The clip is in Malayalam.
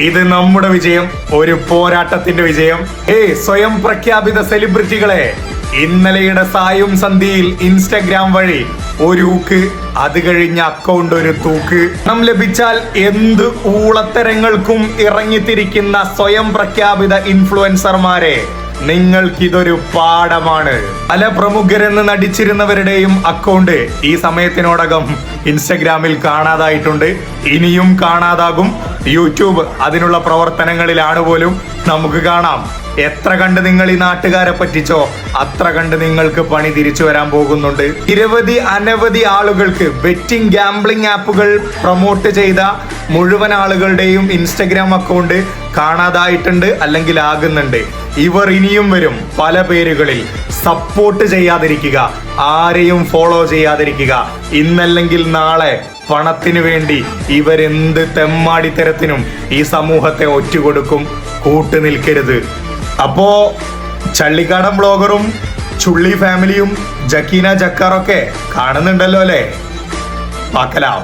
ഇത് നമ്മുടെ വിജയം, ഒരു പോരാട്ടത്തിന്റെ വിജയം. സ്വയം പ്രഖ്യാപിത സെലിബ്രിറ്റികളെ, ഇന്നലെയുടെ സായും സന്ധ്യയിൽ ഇൻസ്റ്റഗ്രാം വഴി ഒരു ഊക്ക്, അത് കഴിഞ്ഞ അക്കൗണ്ട് ഒരു തൂക്ക്. പണം ലഭിച്ചാൽ എന്ത് ഊളത്തരങ്ങൾക്കും ഇറങ്ങിത്തിരിക്കുന്ന സ്വയം പ്രഖ്യാപിത ഇൻഫ്ലുവൻസർമാരെ, നിങ്ങൾക്കിതൊരു പാഠമാണ്. പല പ്രമുഖരെന്ന് നടിച്ചിരുന്നവരുടെയും അക്കൗണ്ട് ഈ സമയത്തിനോടകം ഇൻസ്റ്റഗ്രാമിൽ കാണാതായിട്ടുണ്ട്, ഇനിയും കാണാതാകും. യൂട്യൂബ് അതിനുള്ള പ്രവർത്തനങ്ങളിലാണ് പോലും. നമുക്ക് കാണാം. എത്ര കണ്ട് നിങ്ങൾ ഈ നാട്ടുകാരെ പറ്റിച്ചോ അത്ര കണ്ട് നിങ്ങൾക്ക് പണി തിരിച്ചു വരാൻ പോകുന്നുണ്ട്. അനവധി ആളുകൾക്ക് ബെറ്റിംഗ് ഗാംബ്ലിംഗ് ആപ്പുകൾ പ്രൊമോട്ട് ചെയ്ത മുഴുവൻ ആളുകളുടെയും ഇൻസ്റ്റഗ്രാം അക്കൗണ്ട് കാണാതായിട്ടുണ്ട്, അല്ലെങ്കിൽ ആകുന്നുണ്ട്. ഇവർ ഇനിയും വരും പല പേരുകളിൽ. സപ്പോർട്ട് ചെയ്യാതിരിക്കുക, ആരെയും ഫോളോ ചെയ്യാതിരിക്കുക. ഇന്നല്ലെങ്കിൽ നാളെ പണത്തിനു വേണ്ടി ഇവരെന്ത് തെമ്മാടിത്തരത്തിനും ഈ സമൂഹത്തെ ഒറ്റുകൊടുക്കും. കൂട്ടുനിൽക്കരുത്. അപ്പോ ചള്ളിക്കാടൻ ബ്ലോഗറും ചുള്ളി ഫാമിലിയും ജക്കീന ജക്കാറൊക്കെ കാണുന്നുണ്ടല്ലോ അല്ലേ? പാക്കലാം.